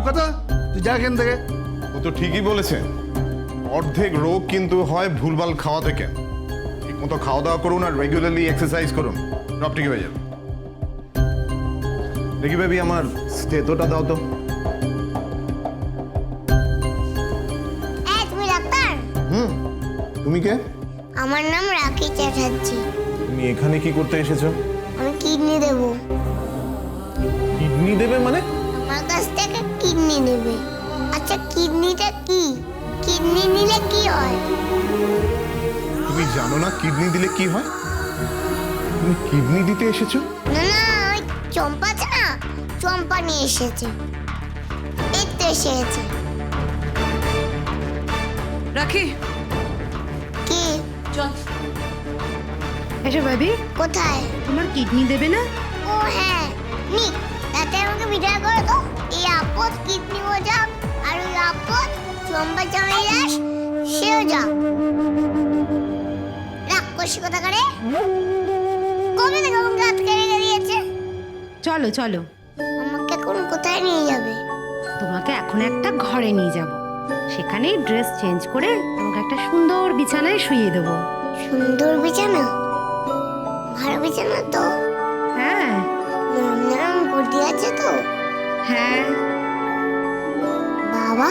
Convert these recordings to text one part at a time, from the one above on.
কথা, তুই যা এখান থেকে। ও তো ঠিকই বলেছে, অর্ধেক রোগ কিন্তু হয় ভুলভাল খাওয়া থেকে। ঠিক মতো খাওয়া দাওয়া করুন আর রেগুলারলি এক্সারসাইজ করুন, সব ঠিক হয়ে যাবে। দেখি বেবি, আমার স্টেথোটা দাও তো। তুমি ডাক্তার? তুমি কে? আমার নাম রাখি চ্যাটার্জি। তুমি এখানে কি করতে এসেছো? আমি কিডনি দেব। কিডনি দেবে মানে? আমার কাছ থেকে কিডনি নেবে। আচ্ছা, কিডনিটা কি? কিডনি নিলে কি হয়? তুমি জানো না কিডনি দিলে কি হয়? তুমি কিডনি দিতে এসেছো? না না, ওই চম্পা আছে না, চম্পা নিয়ে এসেছে। এই তো এসেছে। রাখি, কি? চল। এসো ভাবি, কোথায়? তোমার কিডনি দেবে না? ও হ্যাঁ, নিক, তাতে আমাকে বিদায় করো তো। এই আপদ কিডনি ও যাক, আর ওই আপদ চম্পা চামাই দাস সেও যাক। রাক্ষসী কথা করে কবে থেকে আমাকে আটকে রেখে দিয়েছে। চলো চলো, আমাকে কোন কোথায় নিয়ে যাবে? তোমাকে এখন একটা ঘরে নিয়ে যাব, সেখানেই ড্রেস চেঞ্জ করে তোমাকে একটা সুন্দর বিছানায় শুইয়ে দেবো। সুন্দর বিছানা? ভালো বিছানা তো? হ্যাঁ নরম নরম গদি আছে তো? হ্যাঁ। বাবা,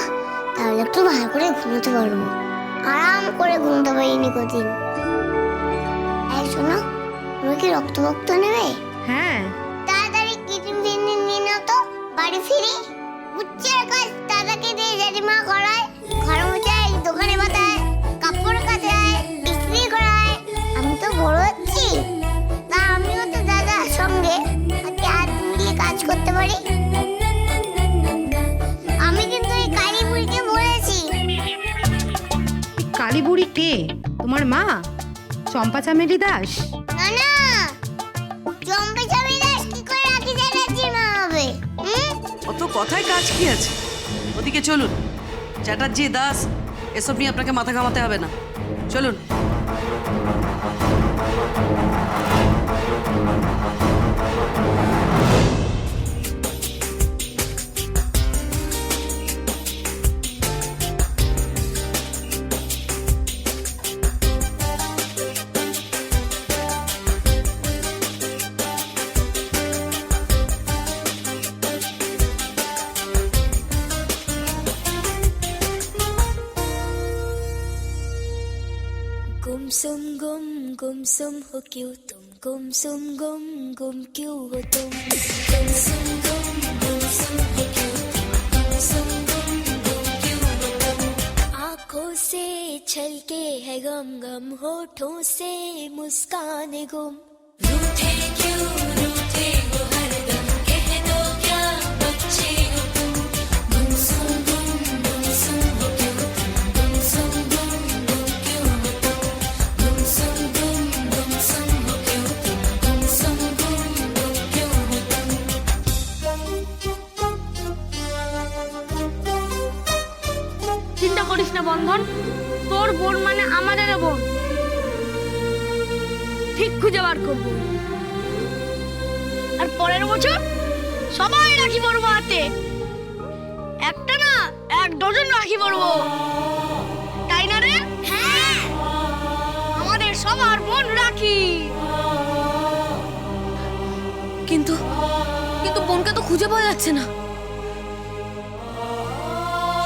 তাহলে একটু ভালো করে ঘুমোতে পারবো। আরাম করে ঘুমোতে পারিনি কদিন। এই শোনো, তুমি কি রক্ত নেবে? হ্যাঁ, তাড়াতাড়ি কিডনি নিয়ে নাও তো, বাড়ি ফিরি। উচ্চের কাজ দাদাকে দিয়ে জেঠিমা করায়, ঘর মোছায়, দোকানে বাতায়, কাপড় কাচায়, ইস্ত্রি করায়। আমি তো বড় হচ্ছি, তা আমিও তো দাদার সঙ্গে হাত মিলিয়ে কাজ করতে পারি। আমি কিন্তু এই কালী বুড়িকে বলেছি। কালী বুড়ি কে? তোমার মা চম্পা চামেলি দাস? না না, চম্পা চামেলি দাস কি করে রাখি চ্যাটার্জির মা হবে? অত কথায় কাজ কি আছে? ওদিকে চলুন। চ্যাটার্জি, দাস, এসব নিয়ে আপনাকে মাথা ঘামাতে হবে না। চলুন। गुमसुम हो क्यों तुम, गुम क्यों हो तुम, गुमसुम हो क्यों तुम, गुम क्यों हो तुम। आँखों से छलके है गम गम, होठों से मुस्कान गुम। रूठे क्यों रूठे हो हरदम, कह दो क्या बच्चे हो तुम। गुमसुम हो क्यों तुम, गुमसुम क्यों हो तुम, गुमसुम हो क्यों तुम, गुमसुम क्यों हो तुम। চিন্তা করিস না বন্ধন, তোর বোন মানে আমাদের বোন। ঠিক খুঁজে বার করবো, আর পরের বছর সবাই রাখি পরবো হাতে। একটা না, 1 ডজন রাখি পরবো, তাই না রে? হ্যাঁ, আমাদের সবার বোন রাখি। কিন্তু কিন্তু বোনকে তো খুঁজে পাওয়া যাচ্ছে না।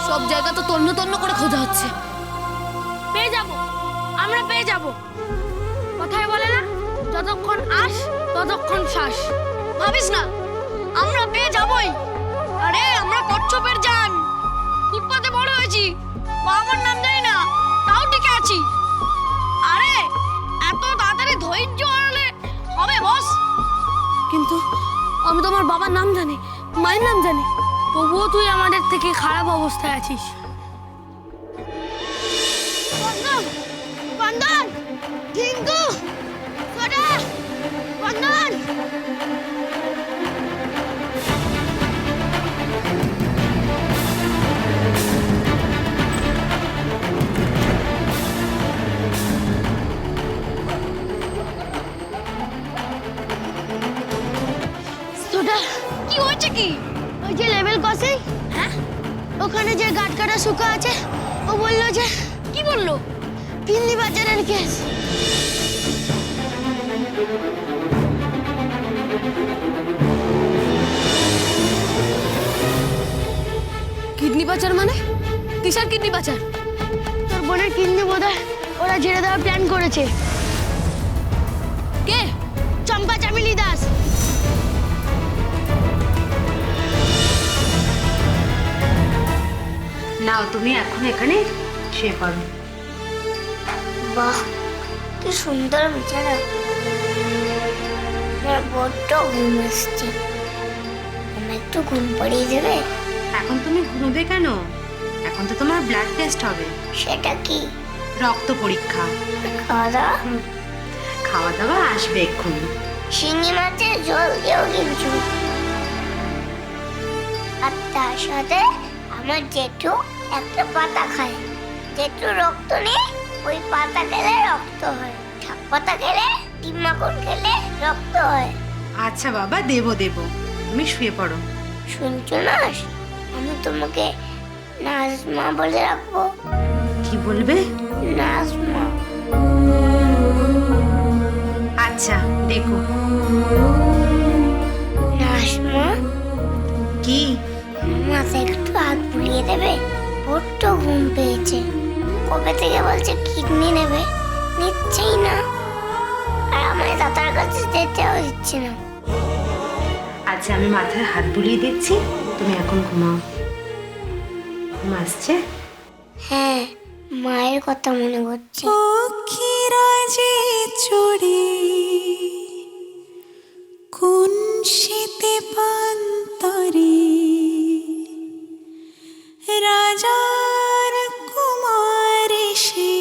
সব জায়গা তো তন্ন তন্ন করে খোঁজা হচ্ছে। পেয়ে যাব, আমরা পেয়ে যাব। কথায় বলে না, যতক্ষণ আস ততক্ষণ শ্বাস। ভাবিস না, আমরা পেয়ে যাবই। আরে আমরা কচ্ছপের জান, ফুটপাতে বড় হয়েছি, বাবার নাম জানি না, তাও টিকে আছি। আরে এত তাড়াতাড়ি ধৈর্য হারালে হবে বস? কিন্তু আমি তো আমার বাবার নাম জানি, মায়ের নাম জানি। তবুও তুই আমাদের থেকে খারাপ অবস্থায় আছিস। বন্ধন, বন্ধন, টিঙ্কু, সোডা, বন্ধন। সোডা, কি হয়েছে কি? ওই যে লেভেল ক্রসিং। হ্যাঁ, ওখানে যে গাট কাটা শুকা আছে ও বললো যে কি বললো কিডনি বাজারের কেস। কিডনি পাচার মানে কিসের কিডনি পাচার? তোর বোনের কিডনি বোধহয় ওরা ঝেড়ে দেওয়ার প্ল্যান করেছে। কে? চম্পা চামেলি দাস। নাও তুমি এখন এখানে শুয়ে পড়ো। বাহ, কি সুন্দর বিছানা। আমার বড্ড ঘুম আসছে, আমার একটু ঘুম পাড়িয়ে দেবে? এখন তুমি ঘুমোবে কেন? এখন তো তোমার ব্লাড টেস্ট হবে, সেটা কি? রক্ত পরীক্ষা। খাওয়া দাওয়া? খাওয়া দাওয়া আসবে এক্ষুনি। শিঙি মাছের ঝোল দিও কিন্তু। আর তার সাথে আমার জেঠু একটা পাতা খায়। জেঠু রক্ত নেই, ওই পাতা খেলে রক্ত হয়। ঠাক পাতা খেলে, ডিম মাখন খেলে রক্ত হয়। আচ্ছা বাবা, দেবো দেবো, তুমি শুয়ে পড়ো। শুনছো না, আমি তোমাকে নাজমা বলে রাখবো। কি বলবে? নাজমা। আচ্ছা দেখো। নাজমা, কি? মাথায় একটু হাত বুলিয়ে দেবে? বড্ড ঘুম পেয়েছে। কবে থেকে বলছে কিডনি নেবে, নিচ্ছেই না। আর আমায় দাদার কাছে যেতেও দিচ্ছে না। আচ্ছা আমি মাথায় হাত বুলিয়ে দিচ্ছি, তুমি এখন ঘুমাও। ঘুম আসছে? হ্যাঁ, মায়ের কথা মনে পড়ছে। পক্ষীরাজে চড়ে কোন শীতে পান্তরে রাজার কুমার সে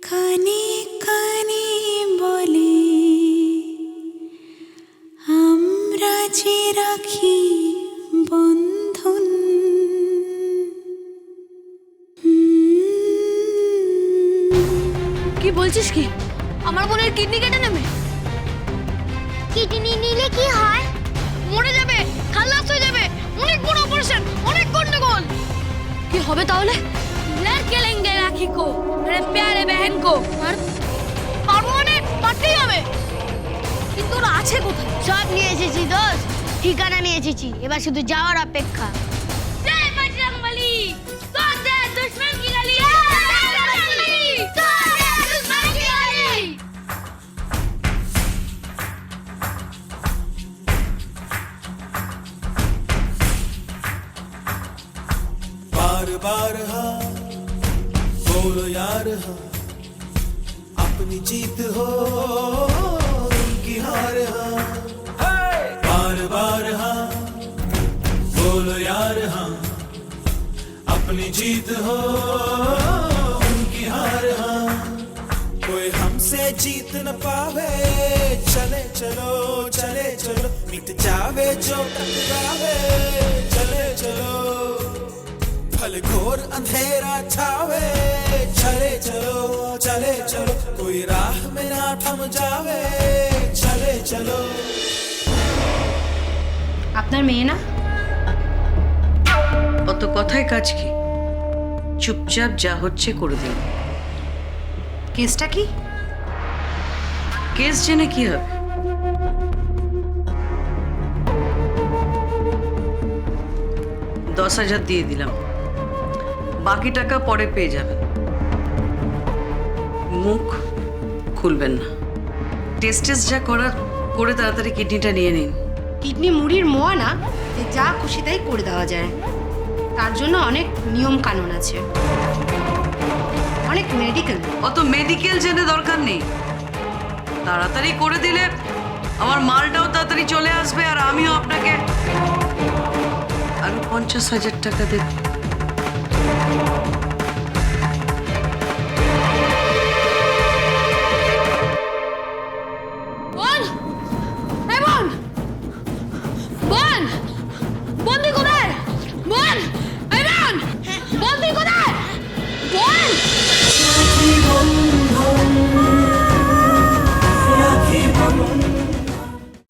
কানে কানে বলে আমরা যে রাখি বন্ধন। কি বলছিস কি? আমার বোনের কিডনি কেটে নেবে? কিডনি নিলে কি হয়? মরে যাবে, খালাস হয়ে যাবে, অনেক বড় অপারেশন, অনেক গন্ডগোল। কি হবে তাহলে? লড়কে লেঙ্গে রাখি কো, মেরে প্যারে বহন কো। আর পারবো মানে পারতেই হবে। কিন্তু ওরা আছে কোথায়? সব নিয়ে এসেছি দোষ, ঠিকানা নিয়ে এসেছি, এবার শুধু যাওয়ার অপেক্ষা। জয় বজরংবলী, তোর দে দুশ্মন কি গলি, জয় বজরংবলী, তোর দে দুশ্মন কি গলি। बार बार हाँ बोलो यार हाँ, अपनी जीत हो उनकी हार हाँ। बार बार हाँ बोलो यार हाँ, अपनी जीत हो उनकी हार हाँ। कोई हमसे जीत न पावे, चले चलो चले चलो, मिट जावे जो टकरावे, चले चलो। भले घोर अंधेरा छावे, चले चलो चले चलो, कोई राह में ना थम जावे, चले चलो। আপনার মেয়ে না? অত কথায় কাজ কি? চুপচাপ যা হচ্ছে করে দিন। কেসটা কি? কেস জেনে কি হবে? $10,000 দিয়ে দিলাম, বাকি টাকা পরে পেয়ে যাবেন। মুখ খুলবেন না। টেস্ট যা করার করে তাড়াতাড়ি কিডনিটা নিয়ে নিন। কিডনি মুড়ির মোয়া না যে যা খুশি তাই করে দেওয়া যায়। তার জন্য অনেক নিয়ম কানুন আছে, অনেক মেডিকেল। অত মেডিকেল জেনে দরকার নেই। তাড়াতাড়ি করে দিলে আমার মালটাও তাড়াতাড়ি চলে আসবে, আর আমিও আপনাকে আরো 50,000 টাকা দেব।